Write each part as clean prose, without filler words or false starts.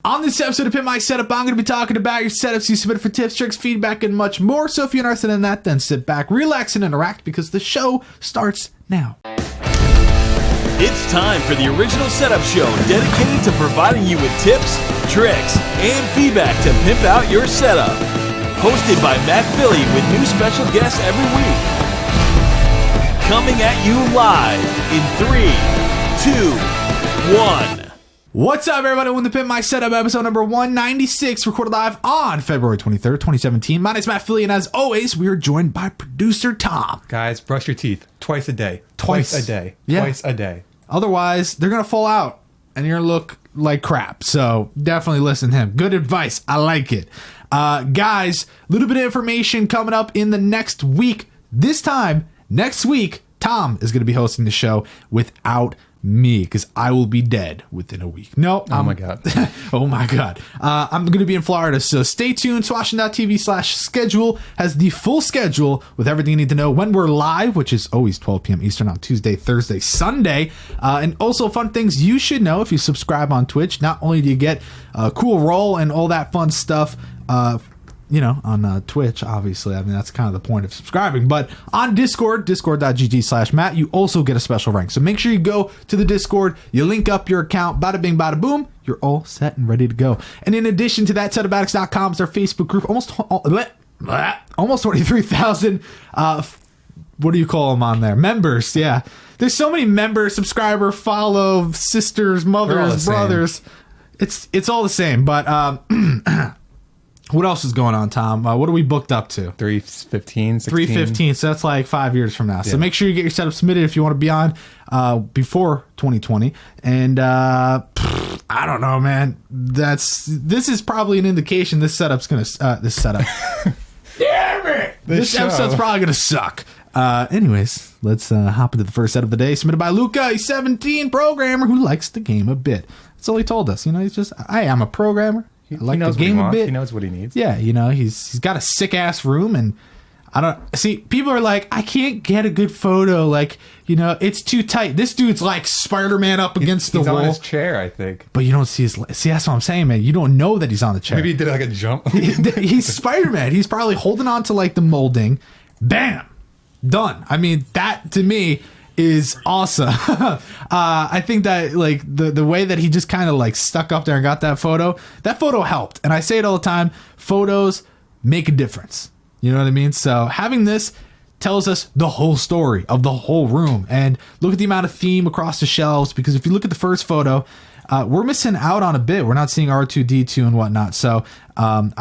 On this episode of Pimp My Setup, I'm going to be talking about your setups you submit for tips, tricks, feedback, and much more. So if you're interested in that, then sit back, relax, and interact because the show starts now. It's time for the original setup show dedicated to providing you with tips, tricks, and feedback to pimp out your setup. Hosted by Matt Philly with new special guests every week. Coming at you live in 3, 2, 1. What's up, everybody? Welcome to Pimp My Setup, episode number 196, recorded live on February 23rd, 2017. My name's Matt Philly, and as always, we are joined by producer Tom. Guys, brush your teeth twice a day. Twice a day. Yeah. Twice a day. Otherwise, they're going to fall out, and you're going to look like crap. So definitely listen to him. Good advice. I like it. Guys, a little bit of information coming up in the next week. This time, next week, Tom is going to be hosting the show without me because I will be dead within a week. No. Oh my God. Oh my God. I'm going to be in Florida, so stay tuned. swashin.tv/schedule has the full schedule with everything you need to know when we're live, which is always 12 p.m. Eastern on Tuesday, Thursday, Sunday. And also fun things you should know if you subscribe on Twitch. Not only do you get a cool role and all that fun stuff, on Twitch, obviously. I mean, that's kind of the point of subscribing. But on Discord, discord.gg/Matt, you also get a special rank. So make sure you go to the Discord, you link up your account, bada bing, bada boom, you're all set and ready to go. And in addition to that, setupAddicts.com is our Facebook group. Almost 23,000, what do you call them on there? Members, yeah. There's so many members, subscriber, follow, sisters, mothers, brothers. It's all the same, but... What else is going on, Tom? What are we booked up to? 315, 16. 315, so that's like 5 years from now. So make sure you get your setup submitted if you want to be on before 2020. And I don't know, man. This is probably an indication this setup's going to... this setup. Damn it! This episode's probably going to suck. Anyways, let's hop into the first set of the day. Submitted by Lucca, a 17 programmer who likes the game a bit. That's all he told us. He's just, I am a programmer. I like the game a bit. He knows what he needs. Yeah, he's got a sick ass room, and I don't see. People are like, I can't get a good photo. Like, it's too tight. This dude's like Spider-Man up against the wall. He's on his chair, I think. But you don't see his. See, that's what I'm saying, man. You don't know that he's on the chair. Maybe he did like a jump. He's Spider-Man. He's probably holding on to like the molding. Bam, done. I mean, that to me is awesome. I think that like the way that he just kind of like stuck up there and got that photo helped. And I say it all the time, photos make a difference. You know what I mean? So having this tells us the whole story of the whole room. And look at the amount of theme across the shelves, because if you look at the first photo, we're missing out on a bit. We're not seeing R2-D2 and whatnot. So I'm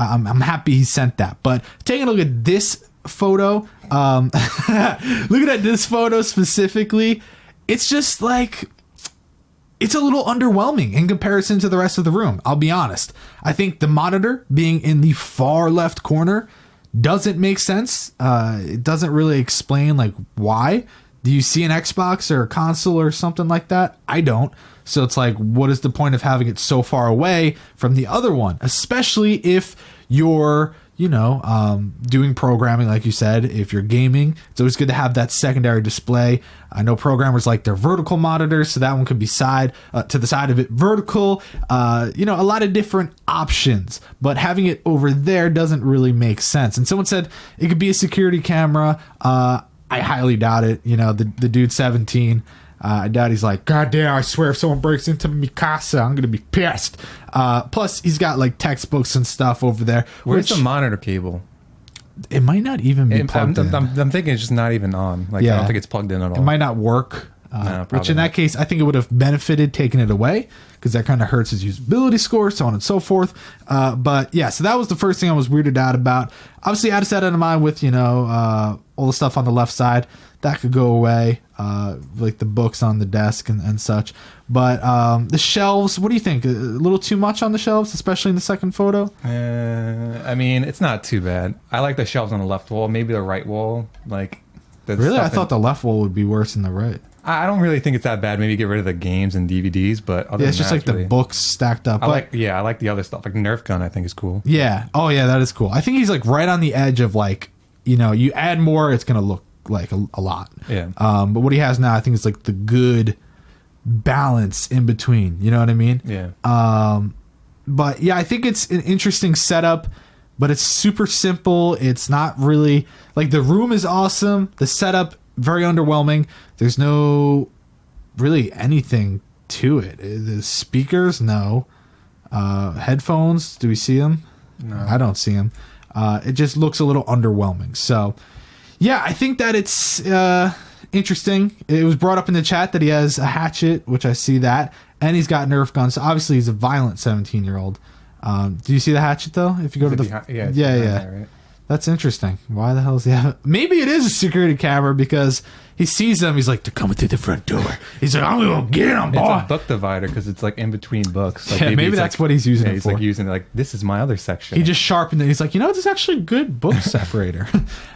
happy he sent that. But taking a look at this photo, looking at this photo specifically, it's just like, it's a little underwhelming in comparison to the rest of the room. I'll be honest. I think the monitor being in the far left corner doesn't make sense. It doesn't really explain like why. Do you see an Xbox or a console or something like that? I don't. So it's like, what is the point of having it so far away from the other one? Especially if you're doing programming, like you said. If you're gaming, it's always good to have that secondary display. I know programmers like their vertical monitors, so that one could be to the side of it vertical. A lot of different options, but having it over there doesn't really make sense. And someone said it could be a security camera. I highly doubt it. The dude's 17. I doubt he's like, God damn, I swear if someone breaks into Micayla, I'm going to be pissed. Plus, he's got like textbooks and stuff over there. Where's the monitor cable? It might not even be plugged in. I'm thinking it's just not even on. I don't think it's plugged in at all. It might not work. Which in that case, I think it would have benefited taking it away, because that kind of hurts his usability score, so on and so forth. But yeah, so that was the first thing I was weirded out about. Obviously, I had to set it in mind with, all the stuff on the left side. That could go away, like the books on the desk and such. But the shelves, what do you think? A little too much on the shelves, especially in the second photo? I mean, it's not too bad. I like the shelves on the left wall, maybe the right wall. Really? I thought the left wall would be worse than the right. I don't really think it's that bad. Maybe get rid of the games and DVDs, but other than it's just like the books stacked up. I like the other stuff. Like Nerf gun, I think is cool. Yeah. Oh yeah, that is cool. I think he's like right on the edge of like, you add more, it's gonna look like a lot. Yeah. But what he has now, I think, is like the good balance in between. You know what I mean? Yeah. But yeah, I think it's an interesting setup, but it's super simple. It's not really like the room is awesome. The setup, very underwhelming. There's no really anything to it. The speakers, no. Headphones, do we see them? No. I don't see them. It just looks a little underwhelming. So yeah, I think that it's interesting. It was brought up in the chat that he has a hatchet, which I see that, and he's got Nerf guns. So obviously he's a violent 17-year-old. Do you see the hatchet though? If you go to the yeah. There, right? That's interesting. Why the hell is he have? Maybe it is a security camera because he sees them. He's like, they're coming through the front door. He's like, I'm gonna get him, boy. It's a book divider because it's like in between books. Like yeah, maybe that's like, what he's using it he's for. Like using it like, this is my other section. He just sharpened it. He's like, this is actually a good book separator.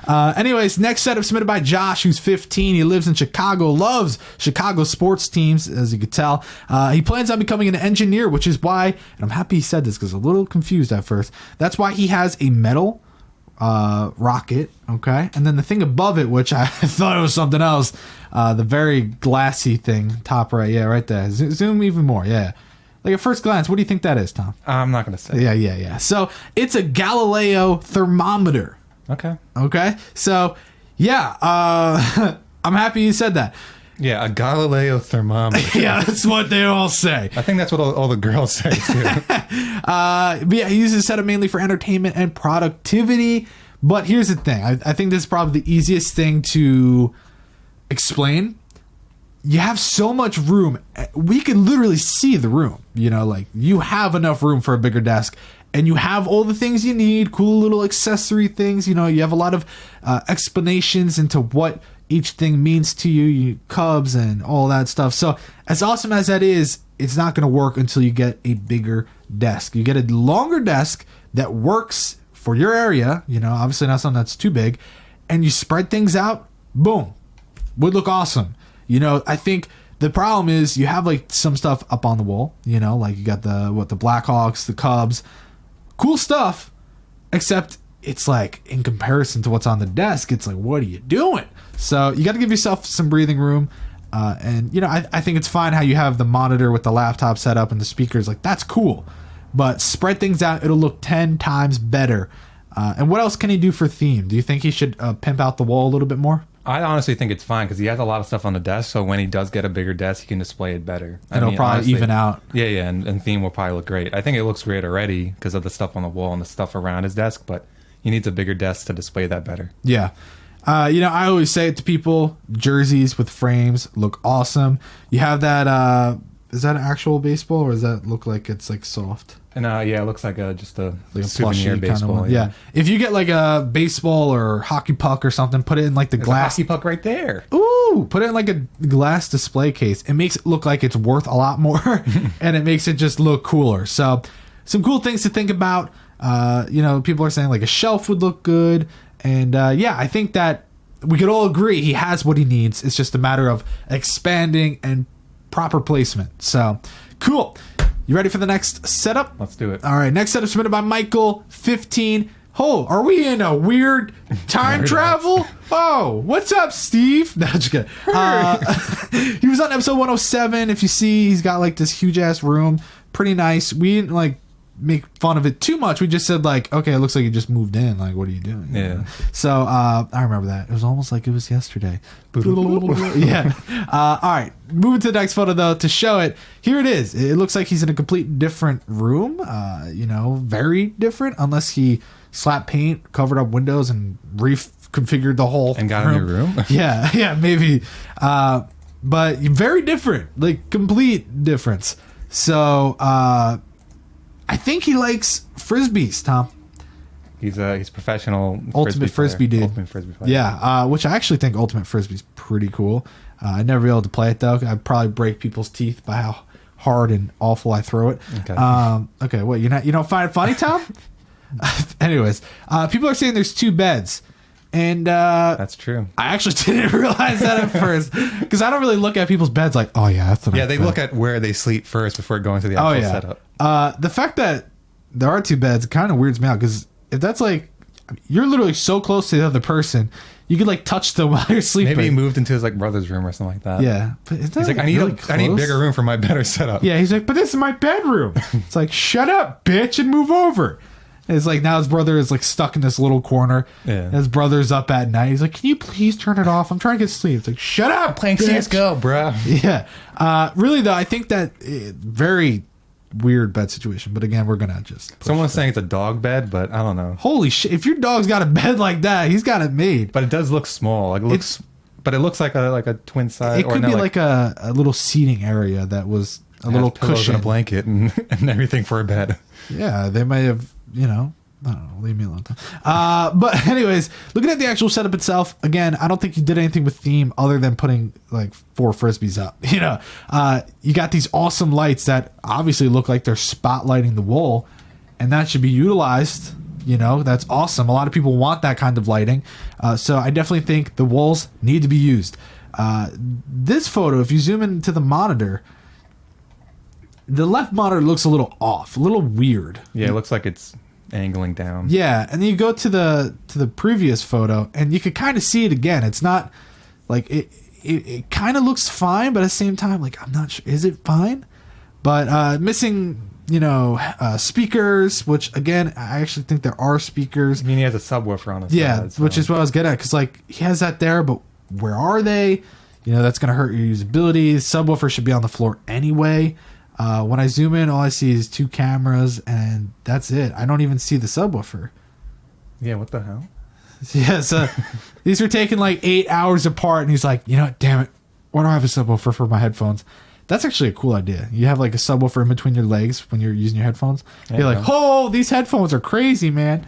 Anyways, next setup submitted by Josh, who's 15. He lives in Chicago, loves Chicago sports teams, as you could tell. He plans on becoming an engineer, which is why, and I'm happy he said this because I was a little confused at first. That's why he has a metal rocket, okay, and then the thing above it, which I thought it was something else, the very glassy thing, top right, yeah, right there. Zoom even more, yeah. Like at first glance, what do you think that is, Tom? I'm not gonna say. Yeah. So it's a Galileo thermometer. Okay. So yeah, I'm happy you said that. Yeah, a Galileo thermometer. Yeah, that's what they all say. I think that's what all the girls say too. But yeah, he uses the setup mainly for entertainment and productivity. But here's the thing. I think this is probably the easiest thing to explain. You have so much room. We can literally see the room. Like you have enough room for a bigger desk. And you have all the things you need, cool little accessory things. You have a lot of explanations into what each thing means to you, Cubs and all that stuff. So as awesome as that is, it's not going to work until you get a bigger desk. You get a longer desk that works for your area, obviously not something that's too big, and you spread things out, boom, would look awesome. I think the problem is you have like some stuff up on the wall, like you got the Blackhawks, the Cubs, cool stuff, except it's like in comparison to what's on the desk, it's like, what are you doing? So you got to give yourself some breathing room. And I think it's fine how you have the monitor with the laptop set up and the speakers, like that's cool, but spread things out. It'll look 10 times better. And what else can he do for theme? Do you think he should pimp out the wall a little bit more? I honestly think it's fine because he has a lot of stuff on the desk. So when he does get a bigger desk, he can display it better. And it'll probably honestly even out. Yeah. And theme will probably look great. I think it looks great already because of the stuff on the wall and the stuff around his desk, but he needs a bigger desk to display that better. Yeah. I always say it to people, jerseys with frames look awesome. You have that, is that an actual baseball or does that look like it's like soft? And it looks like just a souvenir baseball. Kind of yeah. If you get like a baseball or hockey puck or something, put it in like the glass. A hockey puck right there. Ooh, put it in like a glass display case. It makes it look like it's worth a lot more and it makes it just look cooler. So some cool things to think about. People are saying like a shelf would look good. And I think that we could all agree he has what he needs. It's just a matter of expanding and proper placement. So cool. You ready for the next setup? Let's do it. All right. Next setup submitted by Michael, 15. Oh, are we in a weird time travel? Oh, what's up, Steve? No, just kidding. He was on episode 107. If you see, he's got like this huge ass room. Pretty nice. We didn't like make fun of it too much. We just said like, okay, it looks like you just moved in. Like, what are you doing? Yeah. So I remember that. It was almost like it was yesterday. Yeah. All right. Moving to the next photo though to show it. Here it is. It looks like he's in a complete different room. Very different unless he slapped paint, covered up windows, and reconfigured the whole and got a new room. Yeah, maybe. But very different, like complete difference. So I think he likes frisbees, Tom. He's professional. Ultimate frisbee dude. Ultimate frisbee player. Yeah, which I actually think ultimate frisbee's pretty cool. I'd never be able to play it though. I'd probably break people's teeth by how hard and awful I throw it. Okay. Okay. What, you don't find it funny, Tom? Anyways, people are saying there's 2 beds. And that's true. I actually didn't realize that at first because I don't really look at people's beds like, oh yeah, that's the they look at where they sleep first before going to the actual setup. The fact that there are 2 beds kind of weirds me out because if that's like you're literally so close to the other person, You could like touch them while you're sleeping. Maybe he moved into his like brother's room or something like that. Yeah, but He's like, I need bigger room for my better setup. Yeah, he's like, but this is my bedroom. It's like, shut up, bitch, and move over. And it's like now his brother is like stuck in this little corner. Yeah. His brother's up at night. He's like, can you please turn it off? I'm trying to get sleep. It's like, shut up, Playing bitch. CS:GO, bro. Yeah. Really though, I think that very weird bed situation. But again, we're gonna just. Someone's saying it's a dog bed, but I don't know. Holy shit! If your dog's got a bed like that, he's got it made. But it does look small. Like but it looks like a twin size. It could be like a little seating area that was a little cushion, and a blanket, and everything for a bed. Yeah, they may have, I don't know, leave me alone. But anyways, looking at the actual setup itself, again, I don't think you did anything with theme other than putting like 4 Frisbees up. You got these awesome lights that obviously look like they're spotlighting the wall, and that should be utilized. That's awesome. A lot of people want that kind of lighting. So I definitely think the walls need to be used. This photo, if you zoom into the monitor, the left monitor looks a little off, a little weird. Yeah, it looks like it's angling down. Yeah, and then you go to the previous photo, and you could kind of see it again. It's not like it kind of looks fine, but at the same time, like I'm not sure, is it fine? But missing, speakers, which again, I actually think there are speakers. I mean, he has a subwoofer on his side, so. Which is what I was getting at, because like he has that there, but where are they? That's going to hurt your usability. Subwoofer should be on the floor anyway. When I zoom in, all I see is 2 cameras, and that's it. I don't even see the subwoofer. Yeah, what the hell? Yeah, so these were taken like 8 hours apart, and he's like, damn it, why don't I have a subwoofer for my headphones? That's actually a cool idea. You have like a subwoofer in between your legs when you're using your headphones. You're like, oh, these headphones are crazy, man.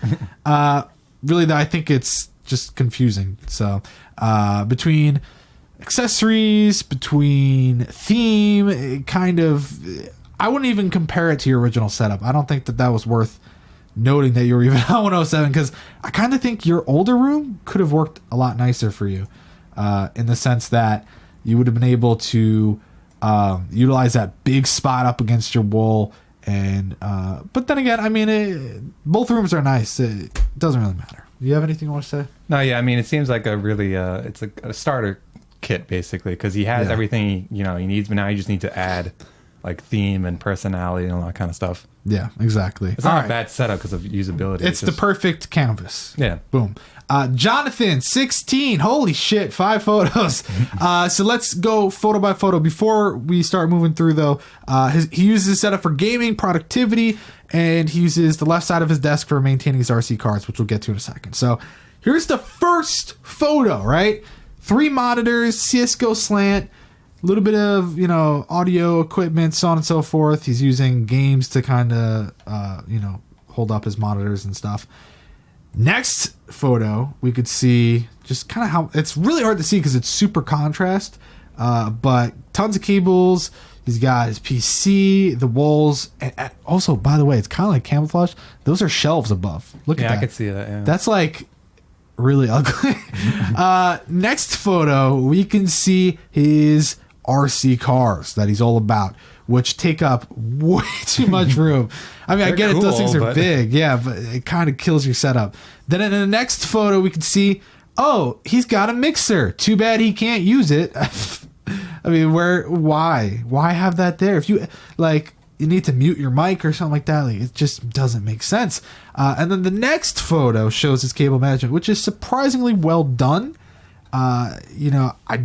Really, though, I think it's just confusing. So between accessories, between theme, it kind of, I wouldn't even compare it to your original setup. I don't think that was worth noting that you were even on 107, because I kind of think your older room could have worked a lot nicer for you, in the sense that you would have been able to utilize that big spot up against your wall. And but then again, I mean, both rooms are nice. It doesn't really matter. Do you have anything you want to say? No, yeah, I mean, it seems like a really it's a starter kit basically, because he has everything he needs, but now you just need to add like theme and personality and all that kind of stuff. Yeah, exactly. It's not a bad setup because of usability. It's the perfect canvas. Yeah. Boom. Jonathan, 16. Holy shit, 5 photos. So let's go photo by photo. Before we start moving through, though, he uses his setup for gaming, productivity, and he uses the left side of his desk for maintaining his RC cards, which we'll get to in a second. So here's the first photo, right? 3 monitors, CSGO slant, a little bit of, audio equipment, so on and so forth. He's using games to kind of, hold up his monitors and stuff. Next photo, we could see just kind of how it's really hard to see because it's super contrast, but tons of cables. He's got his PC, the walls, and also, by the way, it's kind of like camouflage. Those are shelves above. Look at that. Yeah, I could see that. Yeah. That's like really ugly. Next photo, we can see his RC cars that he's all about, which take up way too much room. I mean, I get it, those things are big, yeah, but it kind of kills your setup. Then in the next photo, we can see, oh, he's got a mixer. Too bad he can't use it. I mean, why have that there? If you you need to mute your mic or something like that, it just doesn't make sense. And then the next photo shows his cable management, which is surprisingly well done. I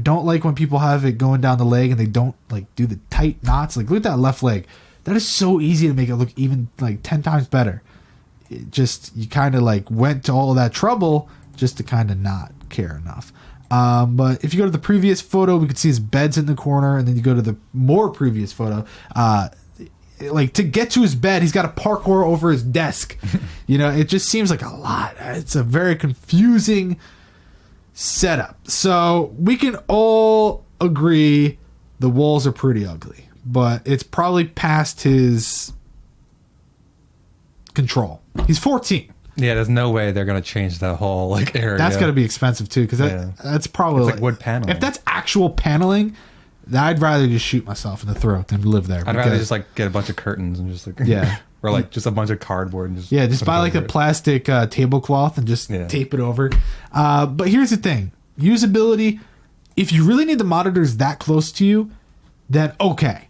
don't like when people have it going down the leg and they don't do the tight knots. Look at that left leg. That is so easy to make it look even 10 times better. It just, you kind of went to all of that trouble just to kind of not care enough. But if you go to the previous photo, we could see his bed's in the corner, and then you go to the more previous photo, to get to his bed, he's got a parkour over his desk. It just seems like a lot. It's a very confusing setup. So we can all agree the walls are pretty ugly, but it's probably past his control. He's 14. Yeah, there's no way they're gonna change that whole area. That's gonna be expensive too, because that's probably it's wood paneling. If that's actual paneling, I'd rather just shoot myself in the throat than live there. I'd rather just get a bunch of curtains and just yeah. or like just a bunch of cardboard. And just buy like a plastic tablecloth and just tape it over. But here's the thing. Usability, if you really need the monitors that close to you, then okay.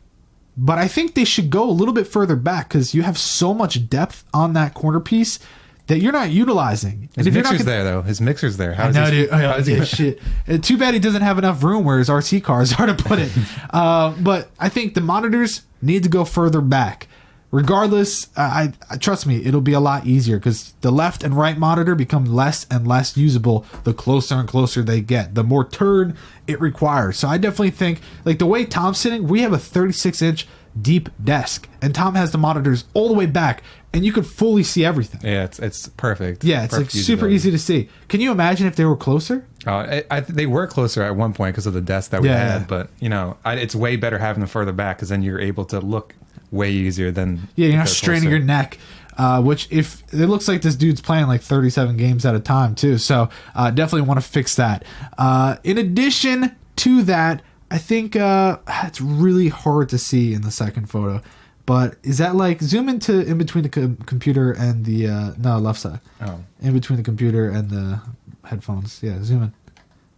But I think they should go a little bit further back because you have so much depth on that corner piece that you're not utilizing. His mixer's there, though. His mixer's there. I know, dude. Shit. Too bad he doesn't have enough room where his RC cars are to put it. But I think the monitors need to go further back. Regardless, I trust me, it'll be a lot easier because the left and right monitor become less and less usable the closer and closer they get. The more turn it requires. So I definitely think, like the way Tom's sitting, we have a 36-inch deep desk, and Tom has the monitors all the way back, and you could fully see everything. Yeah, it's perfect. Yeah, it's perfect like super easy to see. Can you imagine if they were closer? They were closer at one point because of the desk that we had, but it's way better having them further back because then you're able to look way easier than you're not straining your neck. Which if it looks like this dude's playing like 37 games at a time too, so definitely want to fix that. In addition to that, I think it's really hard to see in the second photo, but is that like zoom into in between the computer and the left side? Oh, in between the computer and the headphones. Yeah, zoom in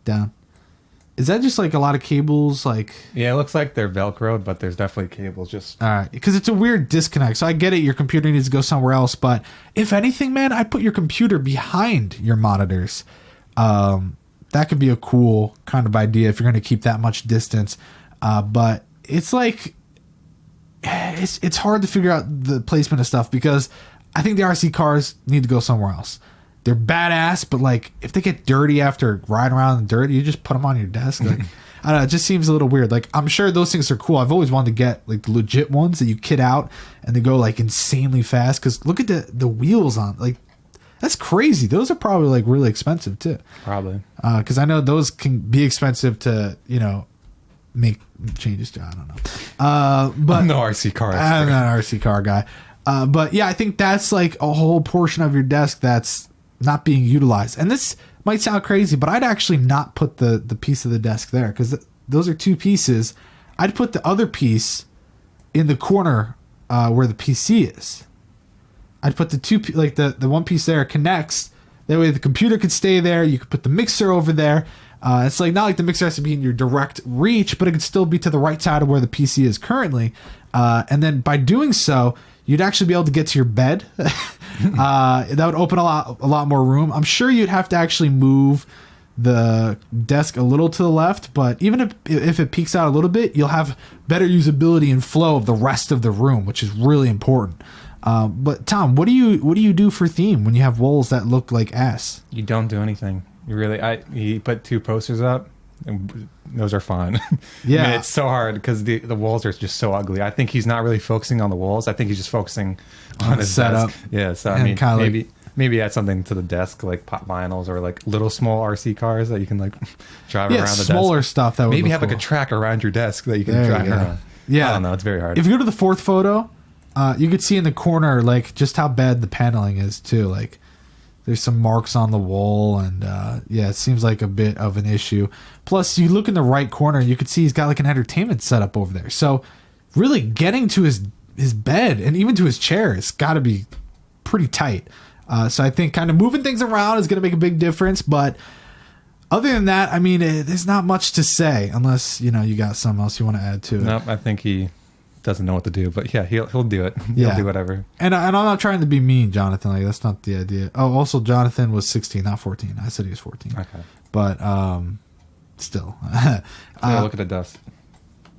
down. Is that just like a lot of cables? Like, yeah, it looks like they're Velcroed, but there's definitely cables. Just all right, because it's a weird disconnect. So I get it. Your computer needs to go somewhere else, but if anything, man, I'd put your computer behind your monitors. That could be a cool kind of idea if you're going to keep that much distance. But it's like it's hard to figure out the placement of stuff because I think the RC cars need to go somewhere else. They're badass, but like if they get dirty after riding around in dirt, you just put them on your desk. Like I don't know, it just seems a little weird. Like I'm sure those things are cool. I've always wanted to get like the legit ones that you kit out and they go like insanely fast. Because look at the wheels on, like that's crazy. Those are probably like really expensive too. Probably because I know those can be expensive to make changes to. I don't know. But I'm no RC car. I'm not an RC car guy. But yeah, I think that's like a whole portion of your desk that's not being utilized. And this might sound crazy, but I'd actually not put the piece of the desk there because those are two pieces. I'd put the other piece in the corner where the PC is. I'd put the two, like the one piece there connects. That way the computer could stay there. You could put the mixer over there. It's like not like the mixer has to be in your direct reach, but it could still be to the right side of where the PC is currently. And then by doing so, you'd actually be able to get to your bed. That would open a lot more room. I'm sure you'd have to actually move the desk a little to the left, but even if it peeks out a little bit, you'll have better usability and flow of the rest of the room, which is really important. But Tom, what do you do for theme when you have walls that look like ass? You don't do anything. You put two posters up, and those are fine. Yeah, I mean, it's so hard because the walls are just so ugly. I think he's not really focusing on the walls. I think he's just focusing on his setup. Desk. Yeah, so I mean, maybe add something to the desk like pop vinyls or like little small RC cars that you can like drive around the desk. Smaller stuff that would maybe have cool. Like a track around your desk that you can drive around. Yeah, I don't know. It's very hard. If you go to the fourth photo, you could see in the corner like just how bad the paneling is too. Like there's some marks on the wall, and it seems like a bit of an issue. Plus, you look in the right corner, you could see he's got like an entertainment setup over there. So, really getting to his bed and even to his chair, it's got to be pretty tight. So I think kind of moving things around is going to make a big difference. But other than that, I mean, there's not much to say unless you got something else you want to add to it. Nope, I think he doesn't know what to do, but yeah, he'll do it. He'll do whatever. And I'm not trying to be mean, Jonathan. Like that's not the idea. Oh, also Jonathan was 16, not 14. I said he was 14. Okay, but still. Look at the dust.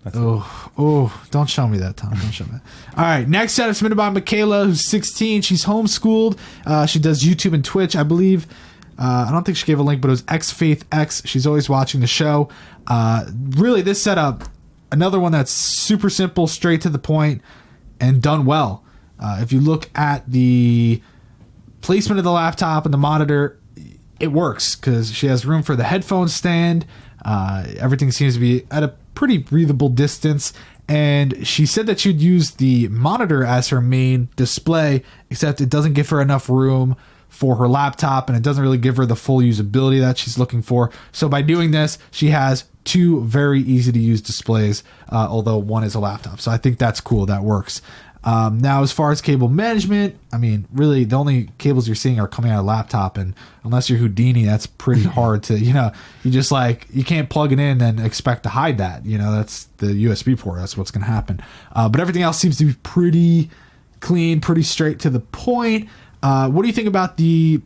Don't show me that, Tom. Don't show me that. All right, next set is submitted by Micayla, who's 16. She's homeschooled. She does YouTube and Twitch, I believe. I don't think she gave a link, but it was XFaithX. She's always watching the show. Really, this setup, another one that's super simple, straight to the point, and done well. If you look at the placement of the laptop and the monitor, it works because she has room for the headphone stand. Everything seems to be at a pretty breathable distance. And she said that she'd use the monitor as her main display, except it doesn't give her enough room for her laptop, and it doesn't really give her the full usability that she's looking for. So by doing this, she has two very easy to use displays, although one is a laptop. So I think that's cool. That works. Now, as far as cable management, I mean, really, the only cables you're seeing are coming out of a laptop, and unless you're Houdini, that's pretty hard to, you just you can't plug it in and expect to hide that. That's the USB port. That's what's going to happen. But everything else seems to be pretty clean, pretty straight to the point. What do you think about the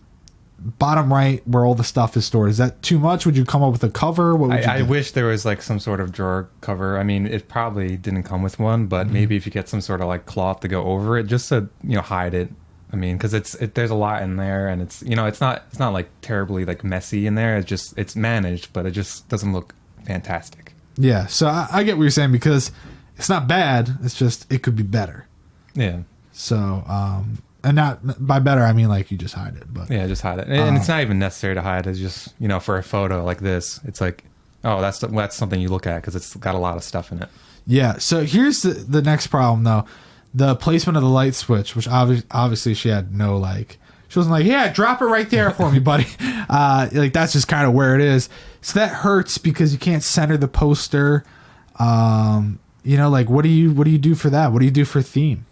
bottom right where all the stuff is stored? Is that too much? Would you come up with a cover? What would you I wish there was some sort of drawer cover. I mean, it probably didn't come with one, but maybe if you get some sort of cloth to go over it, just to hide it. I mean, because there's a lot in there, and it's not terribly messy in there. It's managed, but it just doesn't look fantastic. Yeah, so I get what you're saying, because it's not bad. It's just it could be better. Yeah. So and not by better, I mean you just hide it. But yeah, just hide it, and it's not even necessary to hide. It's just for a photo like this, it's that's something you look at because it's got a lot of stuff in it. Yeah. So here's the next problem though, the placement of the light switch, which obviously she had no she wasn't yeah, drop it right there for me, buddy. That's just kind of where it is. So that hurts because you can't center the poster. What do you do for that? What do you do for theme?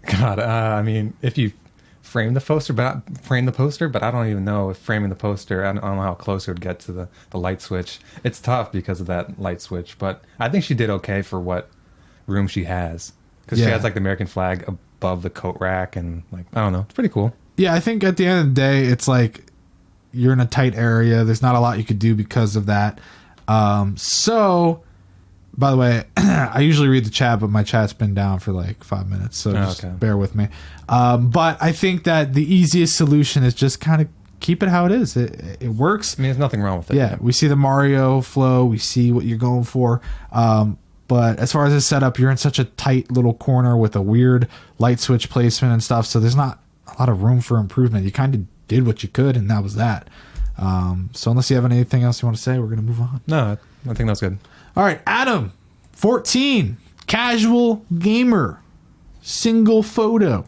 God, I mean, if you frame the poster, but I don't even know if framing the poster, I don't know how close it would get to the light switch. It's tough because of that light switch, but I think she did okay for what room she has, because she has the American flag above the coat rack, and I don't know, it's pretty cool. Yeah, I think at the end of the day, it's you're in a tight area. There's not a lot you could do because of that. So. By the way, I usually read the chat, but my chat's been down for 5 minutes, so just bear with me. But I think that the easiest solution is just kind of keep it how it is. It works. I mean, there's nothing wrong with it. Yeah, we see the Mario flow. We see what you're going for. But as far as the setup, you're in such a tight little corner with a weird light switch placement and stuff, so there's not a lot of room for improvement. You kind of did what you could, and that was that. So unless you have anything else you want to say, we're going to move on. No, I think that's good. All right, Adam, 14, casual gamer, single photo.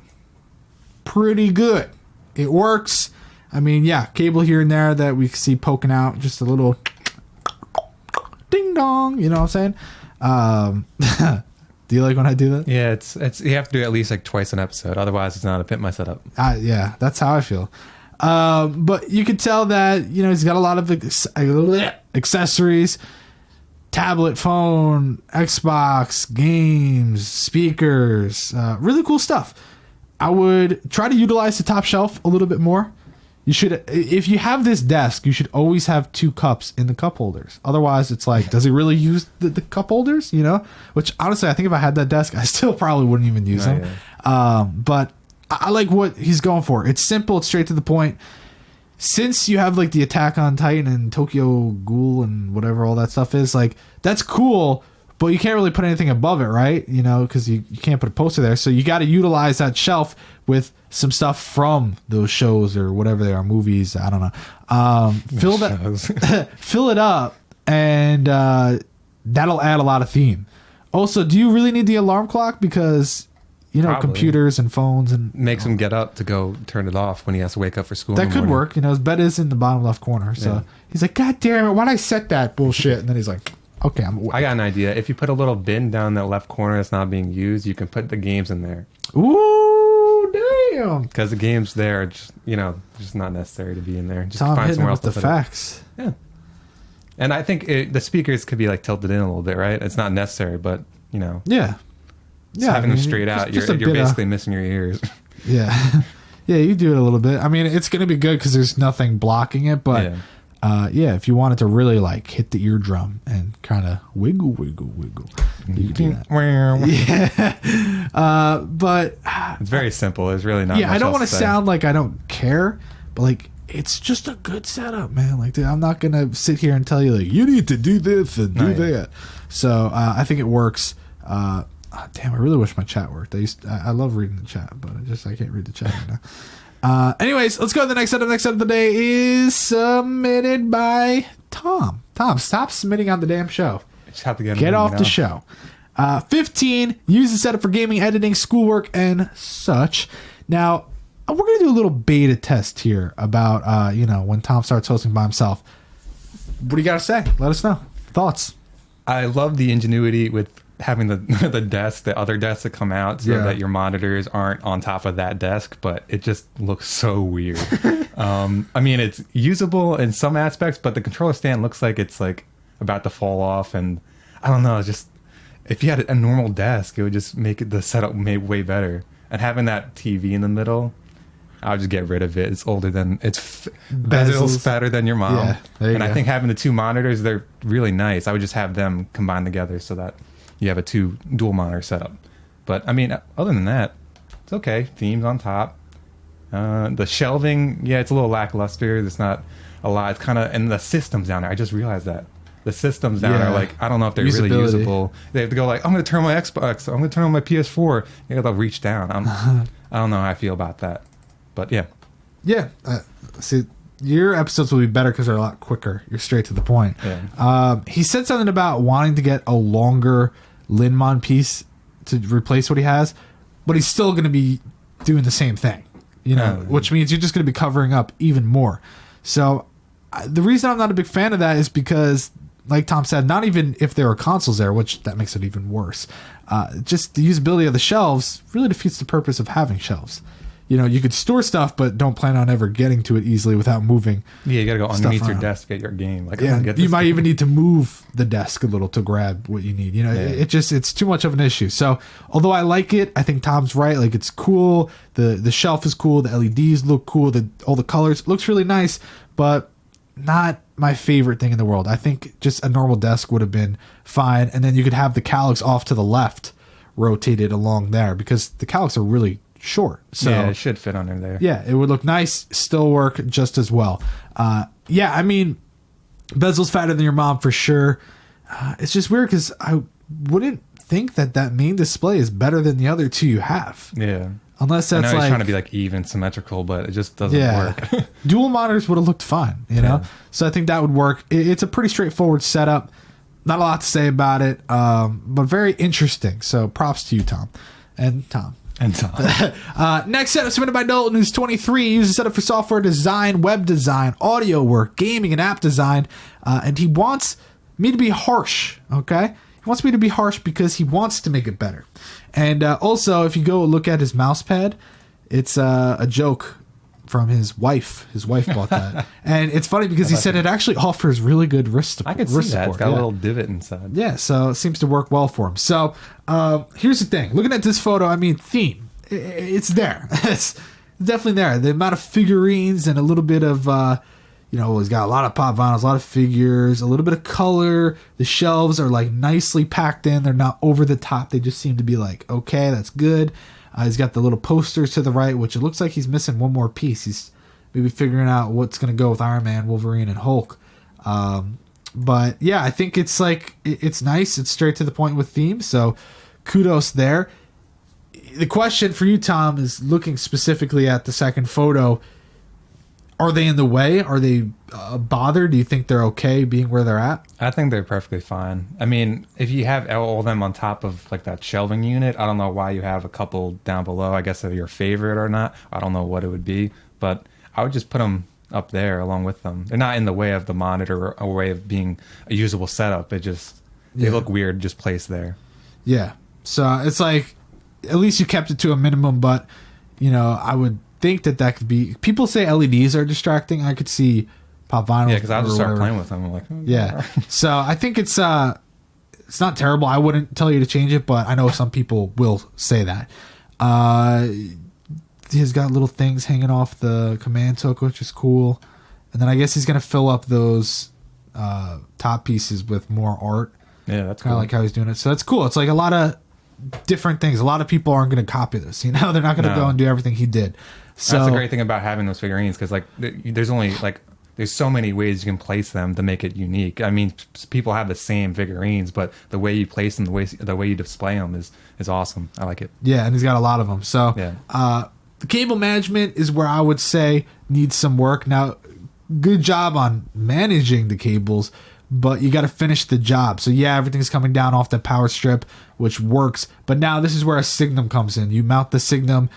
Pretty good. It works. I mean, yeah, cable here and there that we see poking out, just a little ding dong, you know what I'm saying? Do you like when I do that? Yeah, it's you have to do it at least twice an episode, otherwise it's not a Pimp My Setup. Yeah, that's how I feel. But you could tell that, he's got a lot of accessories. Tablet, phone, Xbox, games, speakers, really cool stuff. I would try to utilize the top shelf a little bit more. You should, if you have this desk, you should always have 2 cups in the cup holders. Otherwise, it's does he really use the cup holders? Which honestly, I think if I had that desk, I still probably wouldn't even use them. Yeah. But I like what he's going for. It's simple. It's straight to the point. Since you have the Attack on Titan and Tokyo Ghoul and whatever all that stuff is, that's cool, but you can't really put anything above it, right? Because you can't put a poster there. So you got to utilize that shelf with some stuff from those shows or whatever they are, movies. I don't know. Fill it up, and that'll add a lot of theme. Also, do you really need the alarm clock? Because Probably. Computers and phones, and makes him get up to go turn it off when he has to wake up for school. That could work. His bed is in the bottom left corner, so he's like, "God damn it, why'd I set that bullshit?" And then he's like, "Okay, I got an idea. If you put a little bin down that left corner that's not being used, you can put the games in there." Ooh, damn! Because the games there are just not necessary to be in there. Just find somewhere else to put facts. It. Yeah, and I think the speakers could be tilted in a little bit, right? It's not necessary, but yeah. Yeah, having them straight out, you're basically missing your ears. Yeah. Yeah, you do it a little bit. I mean, it's going to be good because there's nothing blocking it, but if you want it to really hit the eardrum and kind of wiggle, you can do that. Yeah. But it's very simple. It's really not. Yeah, I don't want to sound like I don't care, but it's just a good setup, man. Dude, I'm not going to sit here and tell you you need to do this and do that. So I think it works. Damn, I really wish my chat worked. I love reading the chat, but I can't read the chat right now. Anyways, let's go to the next setup. Next setup of the day is submitted by Tom. Tom, stop submitting on the damn show. Just have to get off the show. 15, use the setup for gaming, editing, schoolwork, and such. Now, we're going to do a little beta test here about, when Tom starts hosting by himself. What do you got to say? Let us know. Thoughts? I love the ingenuity with having the the desk, the other desks that come out, so that your monitors aren't on top of that desk, but it just looks so weird. I mean, it's usable in some aspects, but the controller stand looks like it's like about to fall off, and I don't know, it's just, if you had a normal desk, it would just make the setup way better. And having that TV in the middle, I'll just get rid of it. It's older than, it's bezels fatter than your mom. Yeah, there you go. I think having the two monitors, they're really nice. I would just have them combined together so that you have a dual monitor setup. But I mean, other than that, it's okay. Themes on top. The shelving, yeah, it's a little lackluster. There's not a lot. It's kind of, and the systems down there, I just realized that. The systems down there, like, I don't know if they're really usable. They have to go like, I'm going to turn on my Xbox. I'm going to turn on my PS4. You got to reach down. I don't know how I feel about that. But yeah. Yeah. See, your episodes will be better because they're a lot quicker. You're straight to the point. Yeah. He said something about wanting to get a longer Linmon piece to replace what he has, but he's still going to be doing the same thing, you know, which means you're just going to be covering up even more. So the reason I'm not a big fan of that is because, like Tom said, not even if there are consoles there, which that makes it even worse. Just the usability of the shelves really defeats the purpose of having shelves. You know, you could store stuff, but don't plan on ever getting to it easily without moving. Yeah, you got to go underneath your desk to get your game. Like, yeah, you might even need to move the desk a little to grab what you need. You know, it's too much of an issue. So, although I like it, I think Tom's right. Like, it's cool. The shelf is cool. The LEDs look cool. All the colors, it looks really nice, but not my favorite thing in the world. I think just a normal desk would have been fine, and then you could have the Calyx off to the left, rotated along there, because the Calyx are really short. So yeah, it should fit under there. Yeah, it would look nice, still work just as well. Yeah, I mean, bezel's fatter than your mom for sure. It's just weird because I wouldn't think that main display is better than the other two you have. Yeah. Unless that's, I know like, he's trying to be like even symmetrical, but it just doesn't work. Dual monitors would have looked fine, you know? So I think that would work. It's a pretty straightforward setup. Not a lot to say about it, but very interesting. So props to you, Tom. And Tom. Next setup submitted by Dalton, who's 23. He uses a setup for software design, web design, audio work, gaming, and app design. And he wants me to be harsh, okay? He wants me to be harsh because he wants to make it better. And also, if you go look at his mouse pad, it's a joke from his wife. His wife bought that. And it's funny because he said it actually offers really good wrist support. I can see that. It's got a little divot inside. Yeah, so it seems to work well for him. So here's the thing. Looking at this photo, I mean, theme. It's there. It's definitely there. The amount of figurines and a little bit of, he's got a lot of pop vinyls, a lot of figures, a little bit of color. The shelves are like nicely packed in. They're not over the top. They just seem to be like, okay, that's good. He's got the little posters to the right, which it looks like he's missing one more piece. He's maybe figuring out what's going to go with Iron Man, Wolverine, and Hulk. But yeah, I think it's like, it's nice. It's straight to the point with themes. So kudos there. The question for you, Tom, is looking specifically at the second photo. Are they in the way? Are they bothered? Do you think they're okay being where they're at? I think they're perfectly fine. I mean, if you have all of them on top of like that shelving unit, I don't know why you have a couple down below. I guess they're your favorite or not. I don't know what it would be, but I would just put them up there along with them. They're not in the way of the monitor or a way of being a usable setup. They look weird just placed there. Yeah. So it's like, at least you kept it to a minimum, but I would think that could be. People say LEDs are distracting. I could see pop vinyl. Yeah, because I'll just start playing with them. I'm like, yeah. So I think it's not terrible. I wouldn't tell you to change it, but I know some people will say that. He's got little things hanging off the command hook, which is cool. And then I guess he's gonna fill up those top pieces with more art. Yeah, that's kind of like how he's doing it. So that's cool. It's like a lot of different things. A lot of people aren't going to copy this. They're not going to go and do everything he did. So that's the great thing about having those figurines, because like there's only like there's so many ways you can place them to make it unique. I mean, people have the same figurines, but the way you place them, the way you display them is awesome. I like it. Yeah, and he's got a lot of them. So the cable management is where I would say needs some work. Now, good job on managing the cables, but you got to finish the job. So yeah, everything's coming down off the power strip, which works. But now this is where a signum comes in. You mount the signum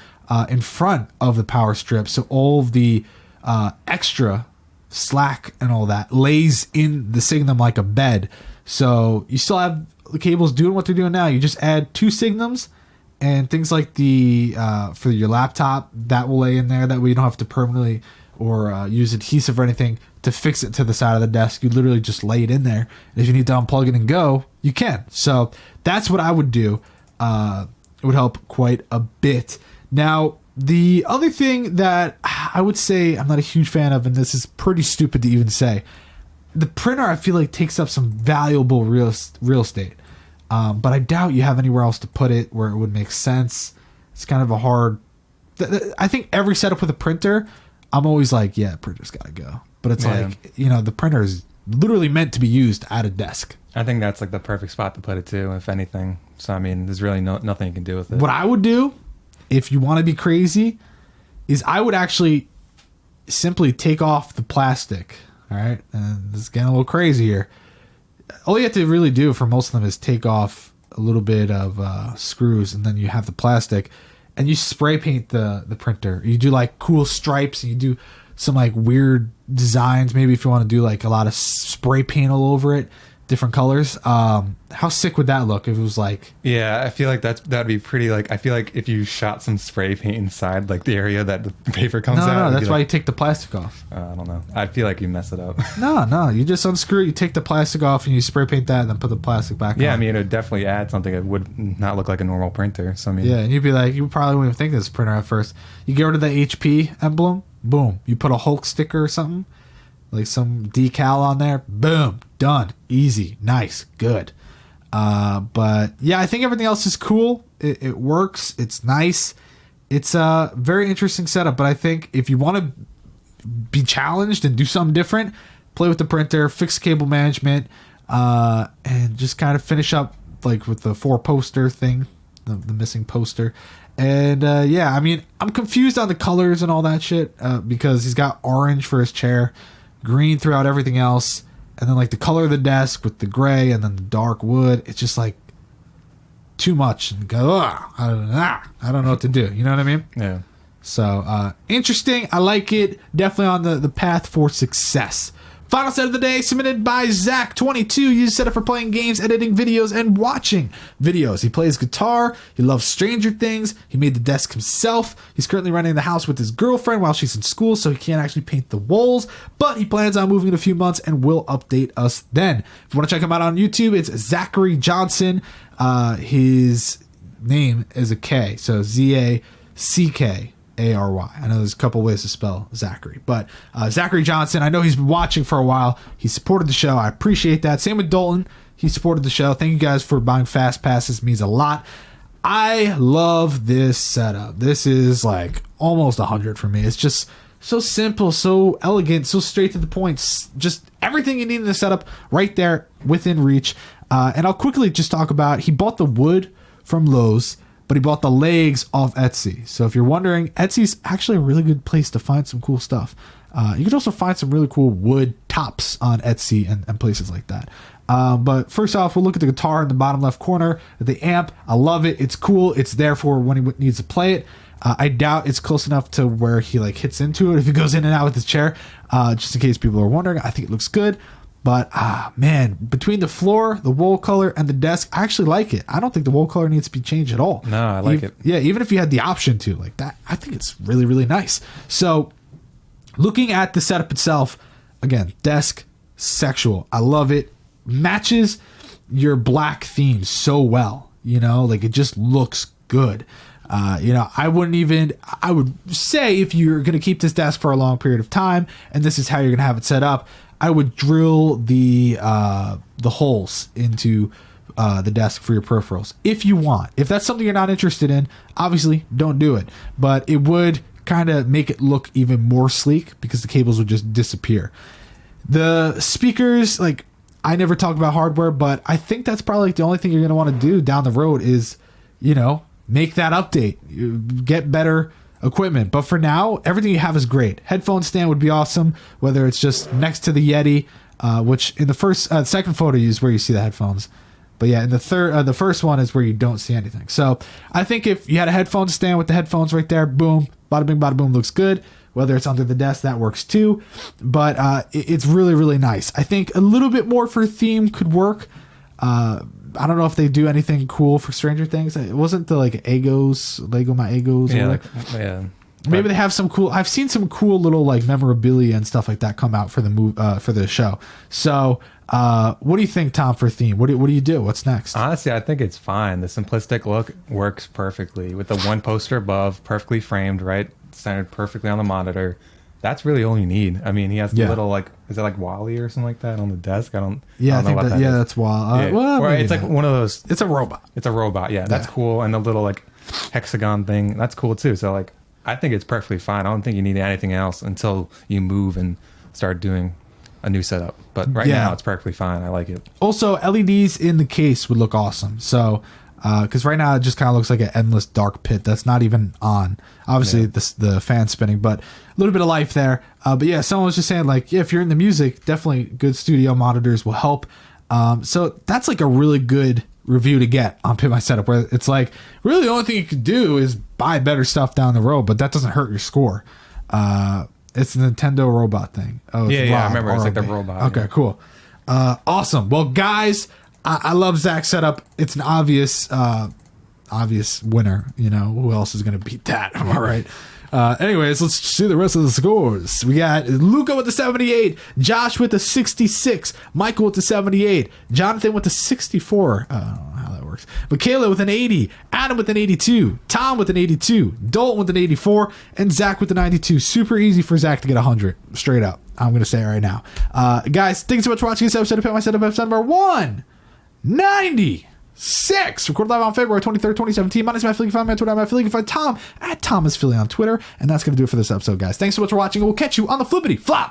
in front of the power strip, so all of the extra slack and all that lays in the signum like a bed. So you still have the cables doing what they're doing now. You just add 2 signums and things like the for your laptop, that will lay in there. That way you don't have to permanently or use adhesive or anything to fix it to the side of the desk. You literally just lay it in there. And if you need to unplug it and go, you can. So that's what I would do. It would help quite a bit. Now, the other thing that I would say I'm not a huge fan of, and this is pretty stupid to even say, the printer I feel like takes up some valuable real estate. But I doubt you have anywhere else to put it where it would make sense. It's kind of a hard... I think every setup with a printer, I'm always like, yeah, printer's got to go. But it's like, the printer is literally meant to be used at a desk. I think that's like the perfect spot to put it too, if anything. So, I mean, there's really nothing you can do with it. What I would do, if you want to be crazy, is I would actually simply take off the plastic. All right? And this is getting a little crazy here. All you have to really do for most of them is take off a little bit of screws, and then you have the plastic, and you spray paint the printer. You do like cool stripes, and you do some like weird designs. Maybe if you want to do like a lot of spray paint all over it, different colors. How sick would that look if it was like... Yeah, I feel like that'd be pretty, like, I feel like if you shot some spray paint inside like the area that the paper comes out. No, that's why you take the plastic off. I don't know. I feel like you mess it up. No, you just unscrew it, you take the plastic off, and you spray paint that, and then put the plastic back on. Yeah, I mean, it would definitely add something that would not look like a normal printer. So, I mean... Yeah, and you'd be like, you probably wouldn't even think this is a printer at first. You get rid of the HP emblem, boom. You put a Hulk sticker or something, like some decal on there, boom, done. Easy, nice, good. But yeah, I think everything else is cool. It works. It's nice. It's a very interesting setup. But I think if you want to be challenged and do something different, play with the printer, fix cable management, and just kind of finish up like with the 4-poster thing, the missing poster. And yeah, I mean, I'm confused on the colors and all that shit because he's got orange for his chair, green throughout everything else, and then like the color of the desk with the gray and then the dark wood. It's just like too much, and go, I don't know what to do. You know what I mean? Yeah. So interesting. I like it. Definitely on the path for success. Final set of the day submitted by Zack 22. Use setup for playing games, editing videos, and watching videos. He plays guitar. He loves Stranger Things. He made the desk himself. He's currently renting the house with his girlfriend while she's in school, so he can't actually paint the walls, but he plans on moving in a few months and will update us then. If you want to check him out on YouTube, it's Zachary Johnson. His name is a K, so Zackary. I know there's a couple ways to spell Zachary, but Zachary Johnson, I know he's been watching for a while. He supported the show. I appreciate that. Same with Dalton. He supported the show. Thank you guys for buying fast passes. It means a lot. I love this setup. This is like almost 100 for me. It's just so simple, so elegant, so straight to the point. Just everything you need in the setup right there within reach. And I'll quickly just talk about, he bought the wood from Lowe's, but he bought the legs off Etsy. So if you're wondering, Etsy's actually a really good place to find some cool stuff. You can also find some really cool wood tops on Etsy and places like that. But first off, we'll look at the guitar in the bottom left corner. The amp, I love it. It's cool. It's there for when he needs to play it. I doubt it's close enough to where he like hits into it if he goes in and out with his chair. Just in case people are wondering, I think it looks good. But, man, between the floor, the wall color, and the desk, I actually like it. I don't think the wall color needs to be changed at all. No, I like it. Yeah, even if you had the option to, like that, I think it's really, really nice. So, looking at the setup itself, again, desk, sexual. I love it. Matches your black theme so well. You know, like it just looks good. I would say if you're going to keep this desk for a long period of time, and this is how you're going to have it set up, I would drill the holes into the desk for your peripherals if you want. If that's something you're not interested in, obviously don't do it. But it would kind of make it look even more sleek because the cables would just disappear. The speakers, like I never talk about hardware, but I think that's probably like the only thing you're going to want to do down the road is, make that update, get better equipment. But for now, everything you have is great. Headphone stand would be awesome, whether it's just next to the Yeti, which in the second photo is where you see the headphones. But yeah, in the first one is where you don't see anything. So I think if you had a headphone stand with the headphones right there, boom, bada bing, bada boom, looks good. Whether it's under the desk, that works too. But it's really, really nice. I think a little bit more for a theme could work. I don't know if they do anything cool for Stranger Things. It wasn't the like Egos, Lego My Egos. Yeah, or maybe they have some cool. I've seen some cool little like memorabilia and stuff like that come out for the for the show. So, what do you think, Tom, for theme? What do you do? What's next? Honestly, I think it's fine. The simplistic look works perfectly with the one poster above, perfectly framed, right, centered perfectly on the monitor. That's really all you need. I mean, he has the little like, is it like Wally or something like that on the desk? I don't know think what that, is. that's Wally. Well, or it's like one of those. It's a robot. It's a robot. Yeah, that's cool. And the little like hexagon thing, that's cool too. So like, I think it's perfectly fine. I don't think you need anything else until you move and start doing a new setup. But right now, it's perfectly fine. I like it. Also, LEDs in the case would look awesome. So. Because right now it just kind of looks like an endless dark pit that's not even on. Obviously, the fan spinning, but a little bit of life there. But yeah, someone was just saying like, if you're into music, definitely good studio monitors will help. So that's like a really good review to get on Pimp My Setup, where it's like really the only thing you could do is buy better stuff down the road, but that doesn't hurt your score. It's a Nintendo robot thing. Oh, I remember. It's like the robot. Okay, cool. Awesome. Well, guys. I love Zack's setup. It's an obvious winner. You know, who else is going to beat that? Am I right? Anyways, let's see the rest of the scores. We got Lucca with the 78, Josh with the 66, Michael with the 78, Jonathan with the 64. I don't know how that works. Micayla with an 80, Adam with an 82, Tom with an 82, Dalton with an 84, and Zack with the 92. Super easy for Zack to get 100. Straight up. I'm going to say it right now. Guys, thanks so much for watching this episode of Pimp My Setup, episode number 196, recorded live on February 23rd, 2017. My name is Matt Philly. You can find me on Twitter at Matt Philly. You can find Tom at Thomas Philly on Twitter. And that's going to do it for this episode, guys. Thanks so much for watching. We'll catch you on the flippity flop.